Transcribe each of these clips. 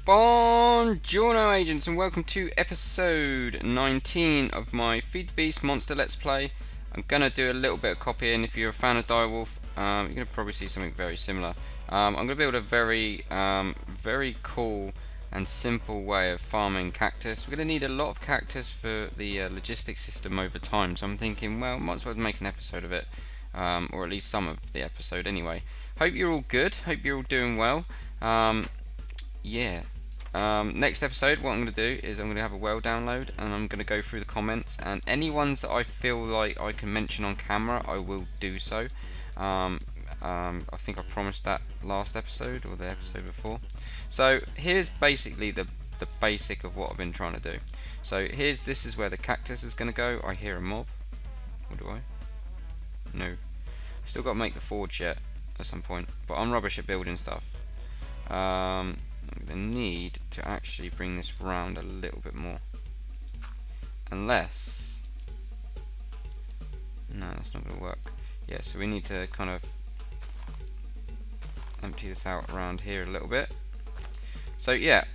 Buongiorno agents, and welcome to episode 19 of my FTB Monster Let's Play. I'm going to do a little bit of copying. If you're a fan of Direwolf, you're going to probably see something very similar. I'm going to build a very cool and simple way of farming cactus. We're going to need a lot of cactus for the logistics system over time, so I'm thinking, well, might as well make an episode of it, or at least some of the episode anyway. Hope you're all good, hope you're all doing well. Next episode, what I'm going to do is I'm going to have a well download, and I'm going to go through the comments, and any ones that I feel like I can mention on camera, I will do so. I think I promised that last episode or the episode before. So here's basically the basic of what I've been trying to do. So this is where the cactus is going to go. I hear a mob. Or do I? No. Still got to make the forge yet at some point, but I'm rubbish at building stuff. I'm going to need to actually bring this round a little bit more. Unless... no, that's not going to work. Yeah, so we need to kind of empty this out around here a little bit. So yeah,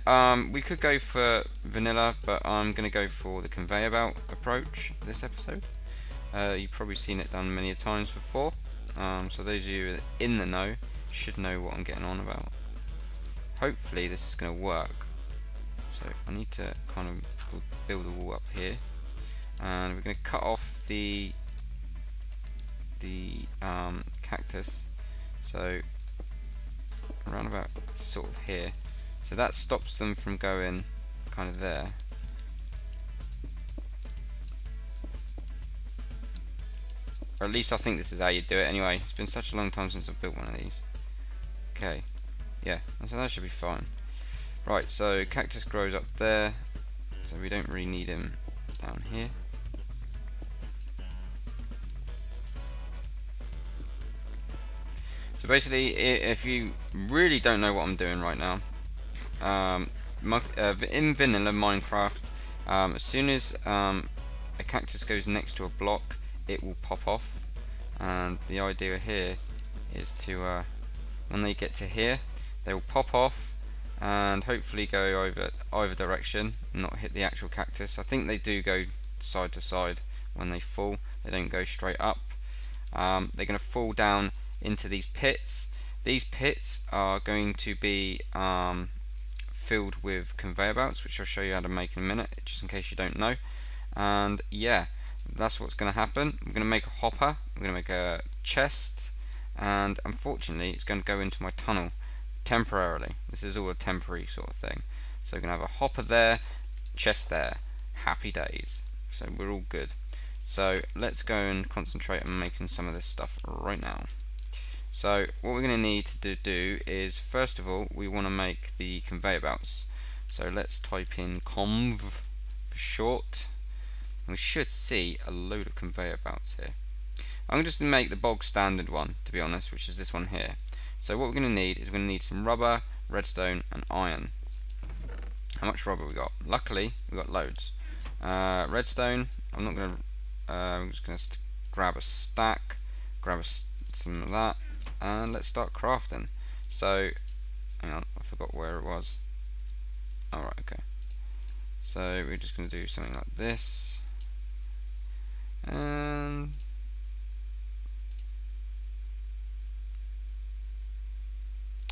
we could go for vanilla, but I'm going to go for the conveyor belt approach this episode. You've probably seen it done many times before. So those of you in the know should know what I'm getting on about. Hopefully this is going to work. So I need to kind of build a wall up here, and we're going to cut off the cactus, so around about sort of here, so that stops them from going kind of there. Or at least I think this is how you do it anyway. It's been such a long time since I've built one of these. Okay. Yeah, so that should be fine. Right, so cactus grows up there, so we don't really need him down here. So basically, if you really don't know what I'm doing right now, in vanilla Minecraft, as soon as a cactus goes next to a block, it will pop off. And the idea here is to, when they get to here, they will pop off and hopefully go over either direction and not hit the actual cactus. I think they do go side to side when they fall. They don't go straight up. They're going to fall down into these pits. These pits are going to be filled with conveyor belts, which I'll show you how to make in a minute, just in case you don't know. And yeah, that's what's going to happen. We're going to make a hopper, we're going to make a chest, and unfortunately it's going to go into my tunnel temporarily. This is all a temporary sort of thing. So we're going to have a hopper there, chest there. Happy days. So we're all good. So let's go and concentrate on making some of this stuff right now. So what we're going to need to do is, first of all, we want to make the conveyor belts. So let's type in conv for short. And we should see a load of conveyor belts here. I'm just going to make the bog standard one, to be honest, which is this one here. So what we're going to need is we're going to need some rubber, redstone and iron. How much rubber we got? Luckily we got loads. Redstone, I'm not going to, I'm just going to grab a stack, grab some of that, and let's start crafting. So hang on, I forgot where it was. Alright, okay. So we're just going to do something like this, and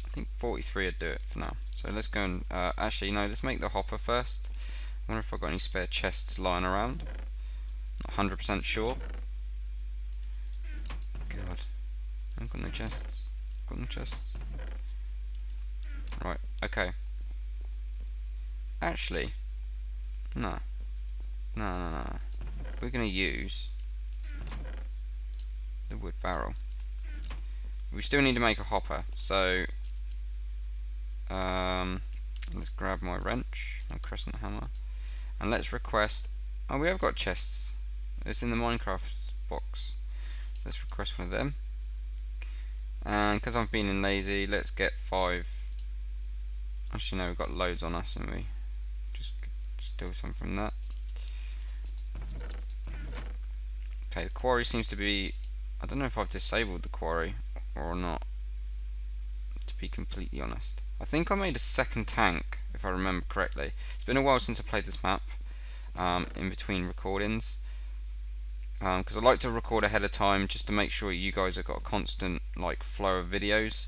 I think 43 would do it for now. So let's go and actually no, let's make the hopper first. I wonder if I've got any spare chests lying around. Not 100% sure. God, I've got no chests. Got no chests. Right, okay. Actually, no. We're going to use the wood barrel. We still need to make a hopper, so let's grab my wrench, my crescent hammer, and let's request. Oh, we have got chests. It's in the Minecraft box. Let's request one of them. And because I've been lazy, let's get 5. Actually, no, we've got loads on us, haven't we? Just steal some from that. Okay, the quarry seems to be. I don't know if I've disabled the quarry or not, to be completely honest. I think I made a second tank if I remember correctly. It's been a while since I played this map, in between recordings, because I like to record ahead of time just to make sure you guys have got a constant like flow of videos,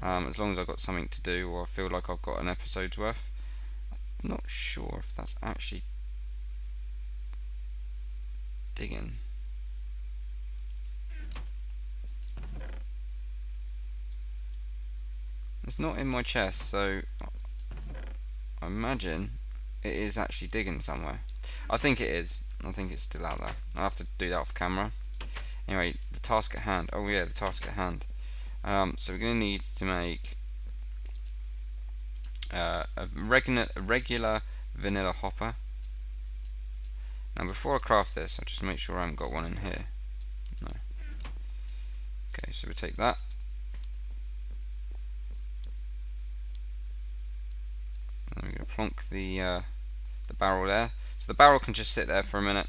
as long as I've got something to do or I feel like I've got an episode's worth. I'm not sure if that's actually digging. It's not in my chest, so I imagine it is actually digging somewhere. I think it is. I think it's still out there. I'll have to do that off camera. Anyway, the task at hand. Oh yeah, the task at hand. So we're going to need to make a regular vanilla hopper. Now before I craft this, I'll just make sure I haven't got one in here. No. Okay, so we take that. And we're going to plonk the barrel there. So the barrel can just sit there for a minute.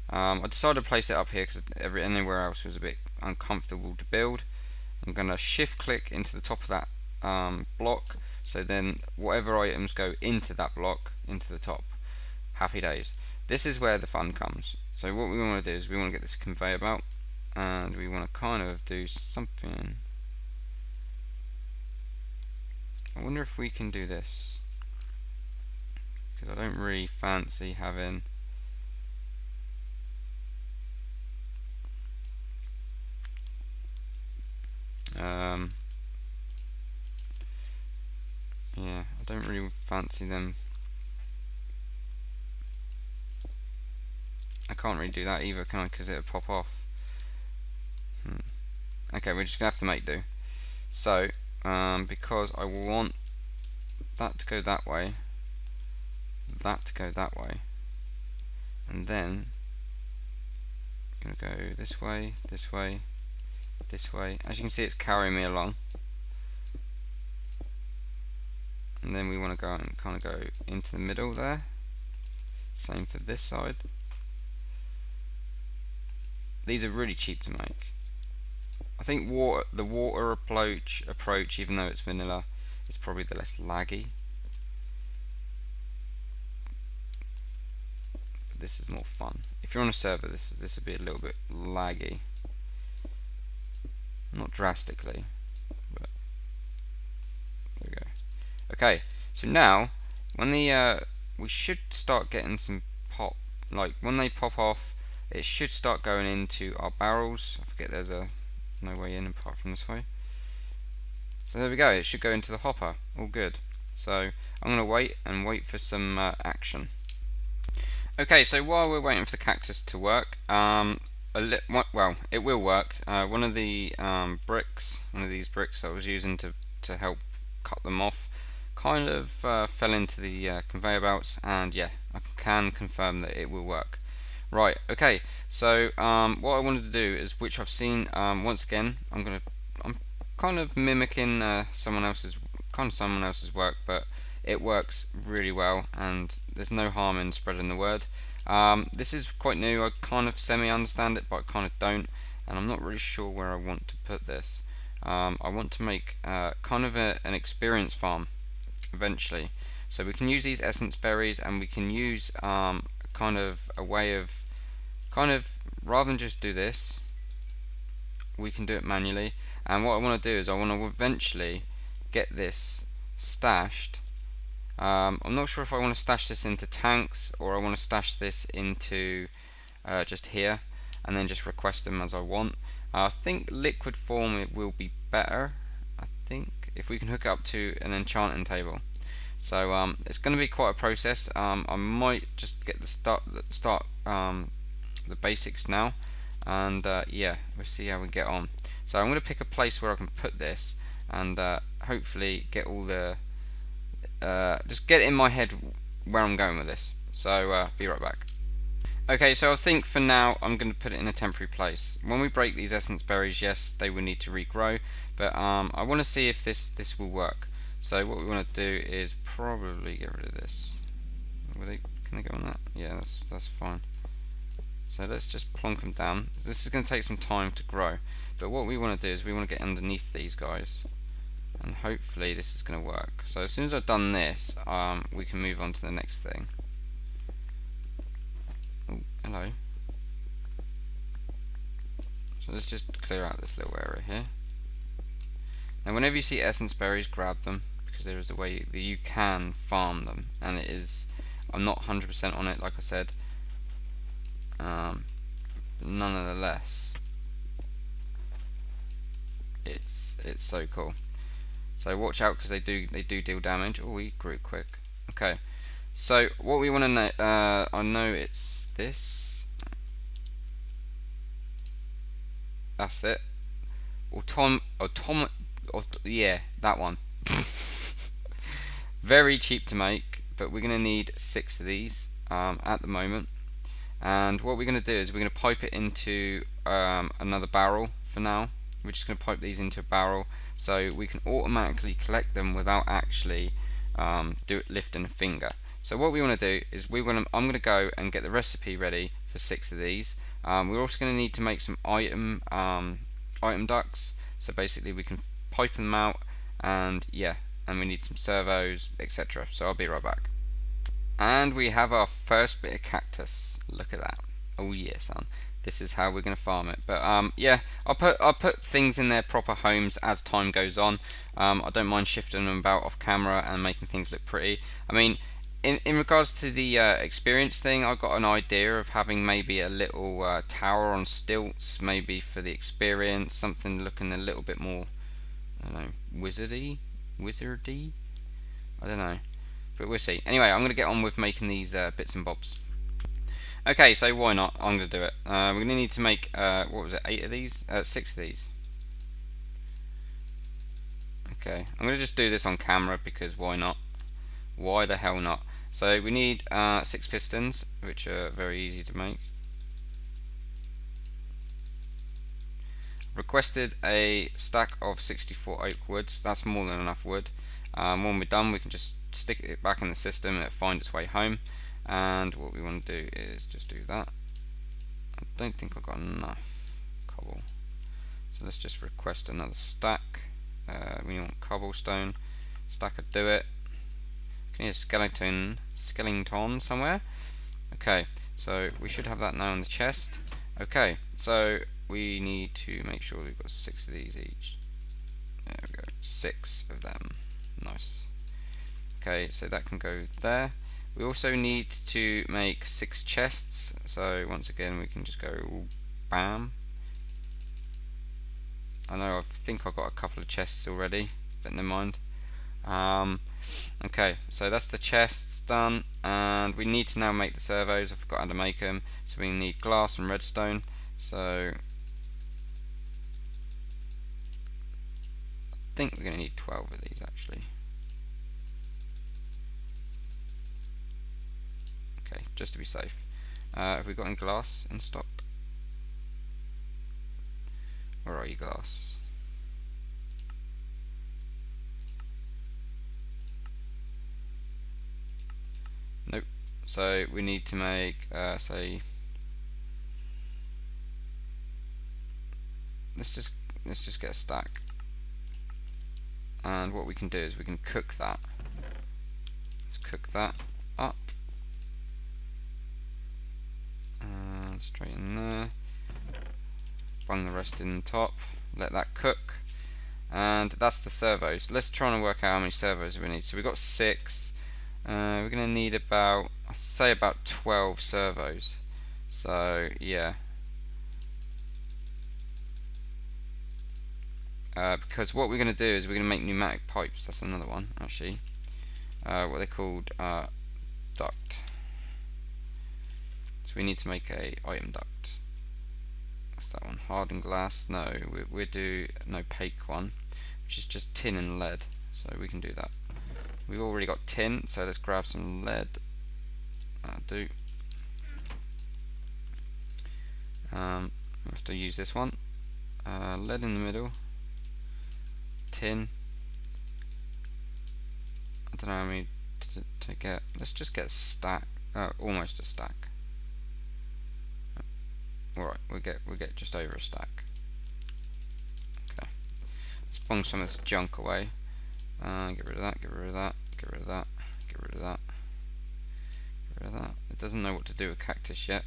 I decided to place it up here because anywhere else was a bit uncomfortable to build. I'm going to shift click into the top of that block, so then whatever items go into that block, into the top. Happy days. This is where the fun comes. So what we want to do is we want to get this conveyor belt, and we want to kind of do something. I wonder if we can do this, because I don't really fancy having yeah, I don't really fancy them. I can't really do that either, can I? Because it'll pop off. Okay, we're just gonna have to make do. So, because I want that to go that way, that to go that way, and then I'm gonna go this way, this way, this way. As you can see, it's carrying me along. And then we want to go and kind of go into the middle there. Same for this side. These are really cheap to make. I think the water approach, even though it's vanilla, is probably the less laggy. But this is more fun. If you're on a server, this would be a little bit laggy. Not drastically, but there we go. Okay, so now when we should start getting some pop, like when they pop off, it should start going into our barrels. I forget there's no way in apart from this way. So there we go, it should go into the hopper, all good. So I'm going to wait for some action. Okay, so while we're waiting for the cactus to work, well, it will work. One of the bricks, one of these bricks that I was using to help cut them off, kind of fell into the conveyor belts, and yeah, I can confirm that it will work. Right, okay, so what I wanted to do is, which I've seen once again, I'm kind of mimicking someone else's work, but it works really well, and there's no harm in spreading the word. This is quite new. I kind of semi-understand it, but I kind of don't, and I'm not really sure where I want to put this. I want to make kind of an experience farm eventually, so we can use these essence berries, and we can use kind of a way of rather than just do this, we can do it manually. And what I want to do is I want to eventually get this stashed. I'm not sure if I want to stash this into tanks or I want to stash this into just here and then just request them as I want. I think liquid form it will be better, I think, if we can hook it up to an enchanting table. So it's going to be quite a process. I might just get the basics now, and yeah, we'll see how we get on. So I'm going to pick a place where I can put this, and hopefully get all the just get it in my head where I'm going with this. So be right back. Okay, so I think for now I'm going to put it in a temporary place. When we break these essence berries, yes, they will need to regrow, but I want to see if this will work. So what we want to do is probably get rid of this. Can they go on that? Yeah, that's fine. So let's just plonk them down. This is going to take some time to grow, but what we want to do is we want to get underneath these guys. and hopefully this is going to work. So as soon as I've done this, we can move on to the next thing. Oh, hello. So let's just clear out this little area here. Now whenever you see essence berries, grab them, because there is a way that you can farm them, and it is, I'm not 100% on it, like I said, nonetheless it's so cool. So watch out, because they do deal damage. Oh, we grew quick. Okay, so what we want to know, I know it's this. That's it. Yeah, that one. Very cheap to make, but we're going to need 6 of these at the moment. And what we're going to do is we're going to pipe it into another barrel for now. We're just going to pipe these into a barrel so we can automatically collect them without actually lifting a finger. So what we want to do is I'm going to go and get the recipe ready for 6 of these. We're also going to need to make some item ducts. So basically we can pipe them out, and yeah, and we need some servos, etc. So I'll be right back. And we have our first bit of cactus. Look at that. Oh yeah, son. This is how we're going to farm it. But yeah, I'll put things in their proper homes as time goes on. I don't mind shifting them about off camera and making things look pretty. I mean, in regards to the experience thing, I've got an idea of having maybe a little tower on stilts, maybe for the experience, something looking a little bit more, I don't know, wizardy. I don't know, but we'll see. Anyway, I'm going to get on with making these bits and bobs. Okay, so why not? I'm going to do it. We're going to need to make, what was it, 8 of these? 6 of these. Okay, I'm going to just do this on camera because why not? Why the hell not? So we need 6 pistons, which are very easy to make. Requested a stack of 64 oak woods. That's more than enough wood. When we're done, we can just stick it back in the system and it'll find its way home. And what we want to do is just do that. I don't think I've got enough cobble, so let's just request another stack. We want cobblestone. Stack would do it. Can you hear a skeleton somewhere? Okay, so we should have that now in the chest. Okay, so we need to make sure we've got 6 of these each. There we go, 6 of them. Nice. Okay, so that can go there. We also need to make 6 chests. So once again, we can just go bam. I know I think I've got a couple of chests already, but never mind. Okay, so that's the chests done, and we need to now make the servos. I forgot how to make them, so we need glass and redstone. So I think we're going to need 12 of these actually. Okay, just to be safe. Have we got any glass in stock? Where are you, glass? Nope. So we need to make, say, let's just get a stack. And what we can do is we can cook that. Let's cook that up. And straight in there. Bung the rest in the top. Let that cook. And that's the servos. Let's try and work out how many servos we need. So we've got 6. We're going to need about, I'd say about 12 servos. So yeah. Because what we're going to do is we're going to make pneumatic pipes. That's another one actually. What they're called, duct. So we need to make a item duct. What's that one? Hardened glass? No, we'll do an opaque one, which is just tin and lead. So we can do that. We've already got tin, so let's grab some lead. That'll do. We have to use this one. Lead in the middle. Tin. I don't know how many to get. Let's just get a stack. Almost a stack. Alright, we'll get just over a stack. Okay. Let's bung some of this junk away. Get rid of that, get rid of that, get rid of that, get rid of that, get rid of that. It doesn't know what to do with cactus yet.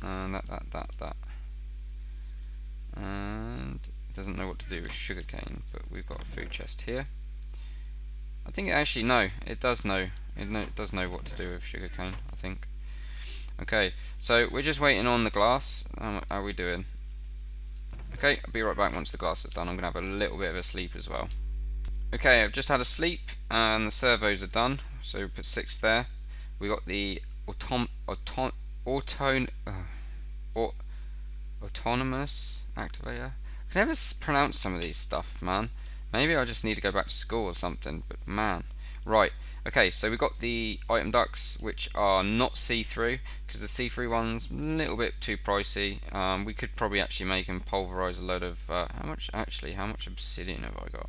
And that. And it doesn't know what to do with sugarcane, but we've got a food chest here. I think it actually, no, it does know. It does know what to do with sugarcane, I think. Okay, so we're just waiting on the glass. How are we doing? Okay, I'll be right back once the glass is done. I'm going to have a little bit of a sleep as well. Okay, I've just had a sleep and the servos are done. So we put 6 there. We got the autonomous activator. I can never pronounce some of these stuff, man. Maybe I just need to go back to school or something, but man. Right, okay, so we've got the item ducts, which are not see-through, because the see-through one's a little bit too pricey. We could probably actually make and pulverize a load of, how much obsidian have I got?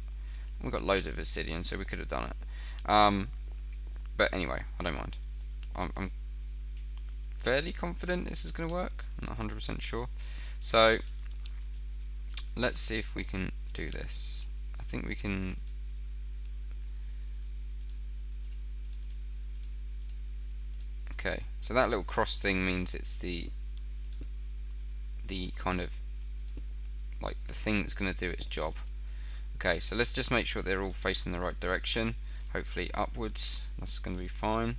We've got loads of obsidian, so we could have done it. But anyway, I don't mind. I'm fairly confident this is going to work. I'm not 100% sure. So, let's see if we can do this. I think we can. Okay, so that little cross thing means it's the kind of like the thing that's going to do its job. Okay, so let's just make sure they're all facing the right direction. Hopefully upwards. That's going to be fine.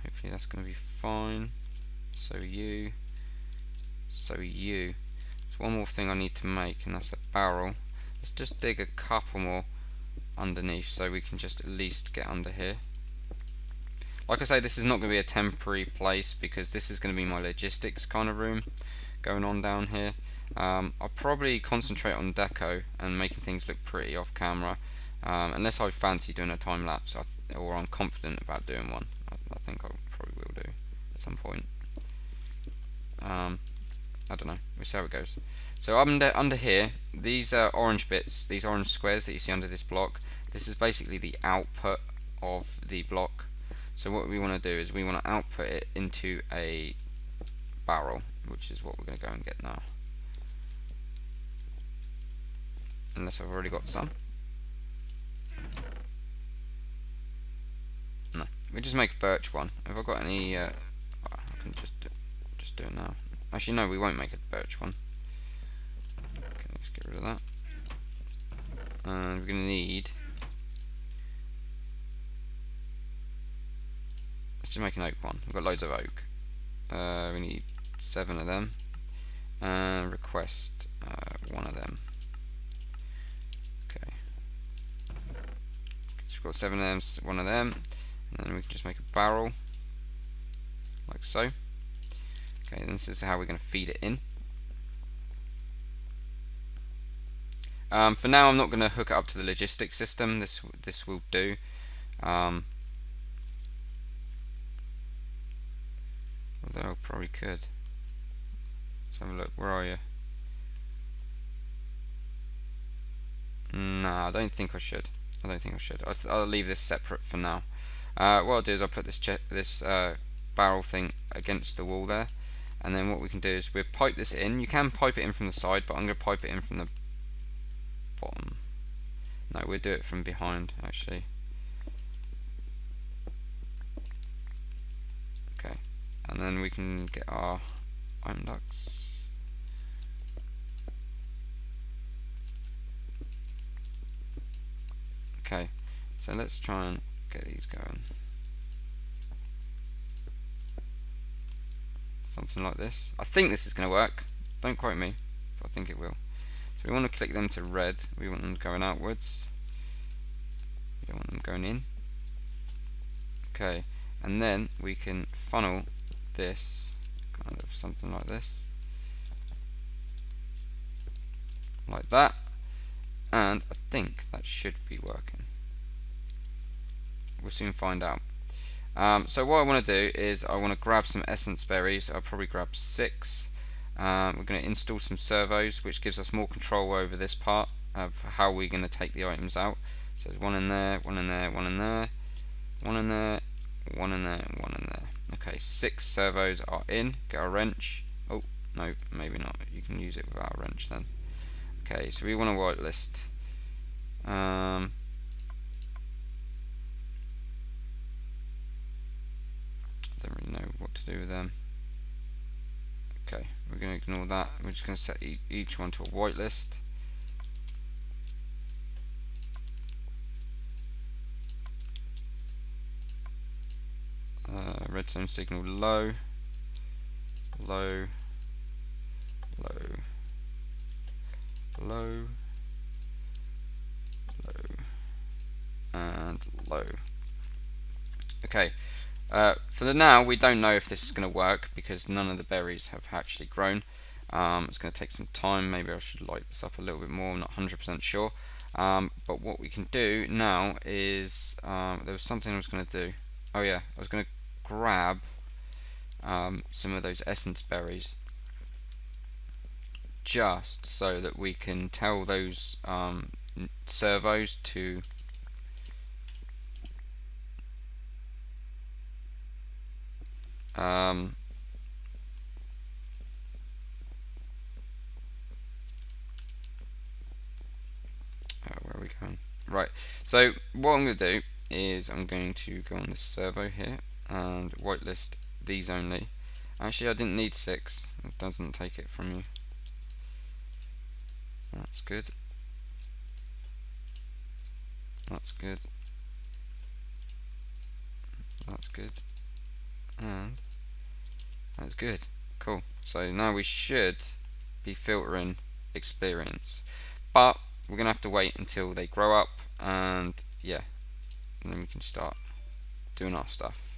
Hopefully that's going to be fine. So you. There's one more thing I need to make, and that's a barrel. Let's just dig a couple more underneath so we can just at least get under here. Like I say, this is not going to be a temporary place because this is going to be my logistics kind of room going on down here. I'll probably concentrate on deco and making things look pretty off camera, unless I fancy doing a time lapse or I'm confident about doing one. I think I probably will do at some point. I don't know. We'll see how it goes. So under here, these orange bits, these orange squares that you see under this block, this is basically the output of the block. So what we want to do is we want to output it into a barrel, which is what we're going to go and get now. Unless I've already got some. No, we just make a birch one. Have I got any? I can just do it now. Actually, no, we won't make a birch one. Okay, let's get rid of that. And we're going to need. Let's just make an oak one. We've got loads of oak. We need 7 of them. And request 1 of them. Okay. So we've got 7 of them, 1 of them. And then we can just make a barrel. Like so. Okay, and this is how we're going to feed it in. For now, I'm not going to hook it up to the logistics system. This will do. Although I probably could. Let's have a look. Where are you? No, I don't think I should. I'll leave this separate for now. What I'll do is I'll put this barrel thing against the wall there. And then what we can do is we'll pipe this in. You can pipe it in from the side, but I'm going to pipe it in from the bottom. No, we'll do it from behind, actually. Okay. And then we can get our iron ducts. Okay. So let's try and get these going. Something like this. I think this is going to work. Don't quote me, but I think it will. So we want to click them to red. We want them going outwards. We don't want them going in. Okay, and then we can funnel this kind of something like this, like that, and I think that should be working. We'll soon find out. So what I want to do is I want to grab some essence berries. I'll probably grab 6. We're going to install some servos, which gives us more control over this part of how we're going to take the items out. So there's 1 in there, 1 in there, 1 in there, 1 in there, 1 in there, 1 in there. Okay, 6 servos are in. Get our wrench. Oh, no, maybe not. You can use it without a wrench then. Okay, so we want a whitelist. Don't really know what to do with them. Okay, we're going to ignore that. We're just going to set each one to a whitelist. Redstone signal low, low, low, low, low, and low. Okay, for the now we don't know if this is going to work because none of the berries have actually grown. It's going to take some time. Maybe I should light this up a little bit more. I'm not 100% sure. But what we can do now is there was something I was going to do. Oh yeah, I was going to grab some of those essence berries just so that we can tell those servos to where are we going? Right, so what I'm going to do is I'm going to go on this servo here and whitelist these only. Actually, I didn't need 6. It doesn't take it from you. That's good. That's good. That's good. And that's good. Cool. So now we should be filtering experience. But we're going to have to wait until they grow up, and yeah, and then we can start doing our stuff.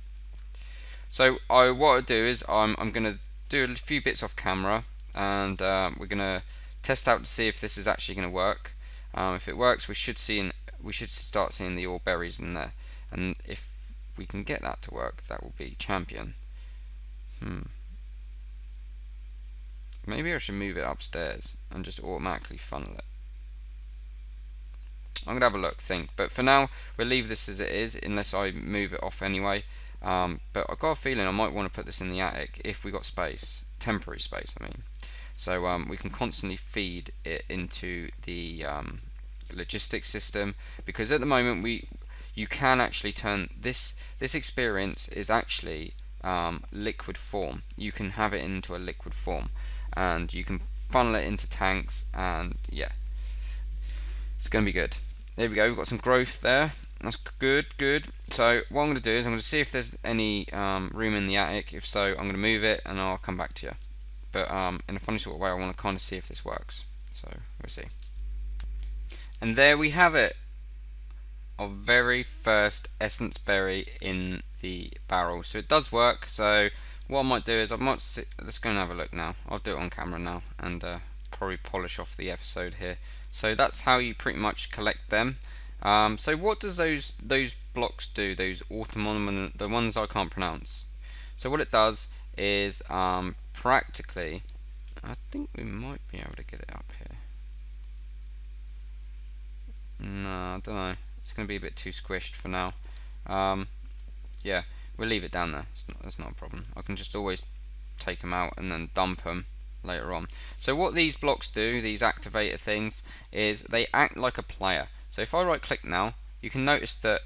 So what I'll do is I'm going to do a few bits off camera, and we're going to test out to see if this is actually going to work. If it works, we should start seeing the all berries in there, and if we can get that to work, that will be champion. Maybe I should move it upstairs and just automatically funnel it. I'm gonna have a look, but for now we'll leave this as it is unless I move it off anyway. But I've got a feeling I might want to put this in the attic if we got space, temporary space I mean. So we can constantly feed it into the logistics system, because at the moment you can actually turn this experience is actually liquid form. You can have it into a liquid form and you can funnel it into tanks, and yeah, it's gonna be good. There we go, we've got some growth there. That's good. So what I'm going to do is I'm going to see if there's any room in the attic. If so, I'm going to move it and I'll come back to you. But in a funny sort of way, I want to kind of see if this works. So we'll see. And there we have it. Our very first essence berry in the barrel. So it does work. So what I might do is let's go and have a look now. I'll do it on camera now and probably polish off the episode here. So that's how you pretty much collect them. So what does those blocks do? Those the ones I can't pronounce. So what it does is practically, I think we might be able to get it up here. No, I don't know. It's going to be a bit too squished for now. Yeah, we'll leave it down there. That's not a problem. I can just always take them out and then dump them later on. So what these blocks do, these activator things, is they act like a player. So if I right click now, you can notice that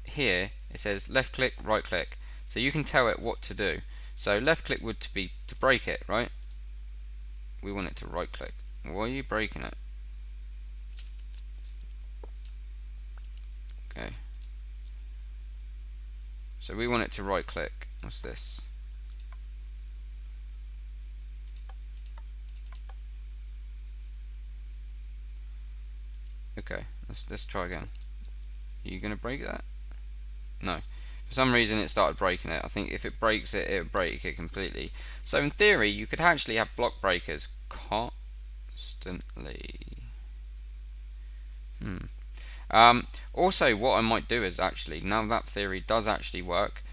here it says left click, right click. So you can tell it what to do. So left click would be to break it, right? We want it to right click. Why are you breaking it? Okay. So we want it to right click. What's this? Okay, let's try again. Are you going to break that? No. For some reason it started breaking it. I think if it breaks it, it'll break it completely. So in theory, you could actually have block breakers constantly. Also, what I might do is actually, now that theory does actually work,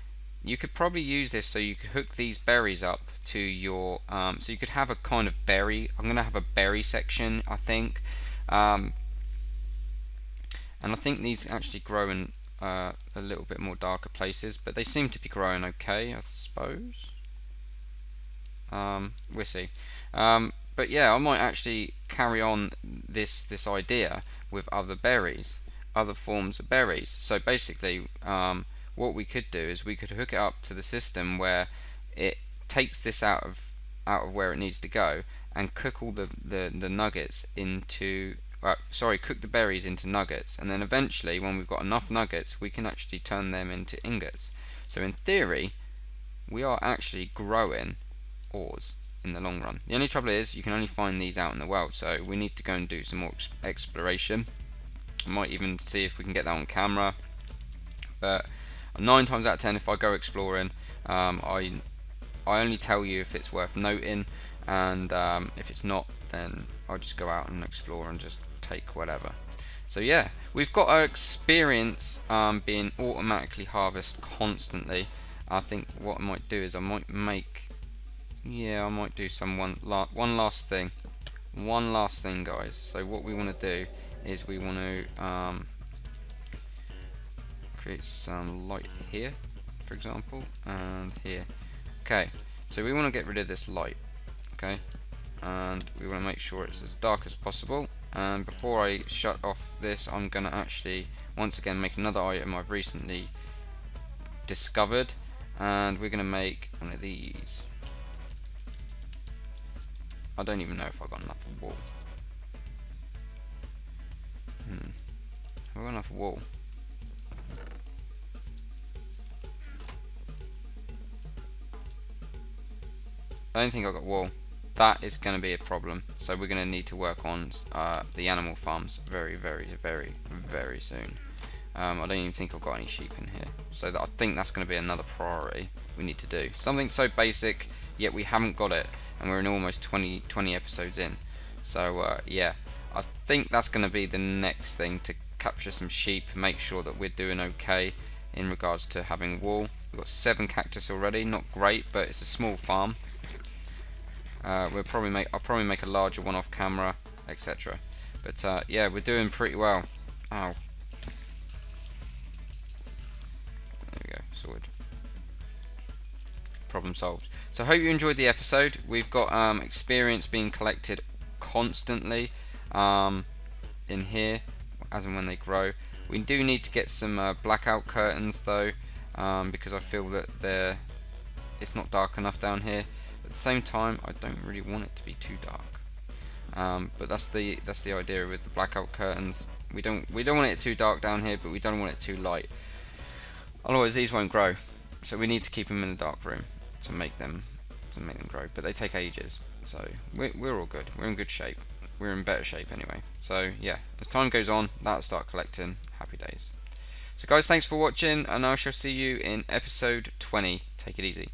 you could probably use this so you could hook these berries up to your, so you could have a kind of berry. I'm going to have a berry section, I think. And I think these actually grow in a little bit more darker places, but they seem to be growing okay, I suppose. We'll see. But yeah, I might actually carry on this idea with other berries, other forms of berries. So basically, what what we could do is we could hook it up to the system where it takes this out of where it needs to go and cook all the nuggets into cook the berries into nuggets, and then eventually when we've got enough nuggets we can actually turn them into ingots. So in theory we are actually growing ores in the long run. The only trouble is you can only find these out in the world, so we need to go and do some more exploration. I might even see if we can get that on camera, but 9 times out of 10 if I go exploring, I only tell you if it's worth noting, and if it's not, then I'll just go out and explore and just take whatever. So yeah, we've got our experience being automatically harvested constantly. I think what I might do is I might do some one last thing, guys. So what we want to do is we want to create some light here, for example, and here. Okay, so we want to get rid of this light, okay, and we want to make sure it's as dark as possible. And before I shut off this, I'm going to actually once again make another item I've recently discovered, and we're going to make one of these. I don't even know if I've got enough wool. Have I got enough wool? I don't think I've got wool. That is going to be a problem. So we're going to need to work on the animal farms very, very, very, very soon. I don't even think I've got any sheep in here. So I think that's going to be another priority we need to do. Something so basic, yet we haven't got it. And we're in almost 20 episodes in. So yeah, I think that's going to be the next thing, to capture some sheep, make sure that we're doing okay in regards to having wool. We've got 7 cactus already, not great, but it's a small farm. I'll probably make a larger one off camera, etc. But yeah, we're doing pretty well. Ow. There we go, sorted. Problem solved. So I hope you enjoyed the episode. We've got experience being collected constantly in here as and when they grow. We do need to get some blackout curtains though, because I feel that it's not dark enough down here. At the same time, I don't really want it to be too dark. But that's the idea with the blackout curtains. We don't want it too dark down here, but we don't want it too light. Otherwise, these won't grow. So we need to keep them in a dark room to make them grow. But they take ages. So we're all good. We're in good shape. We're in better shape anyway. So yeah, as time goes on, that'll start collecting. Happy days. So guys, thanks for watching, and I shall see you in episode 20. Take it easy.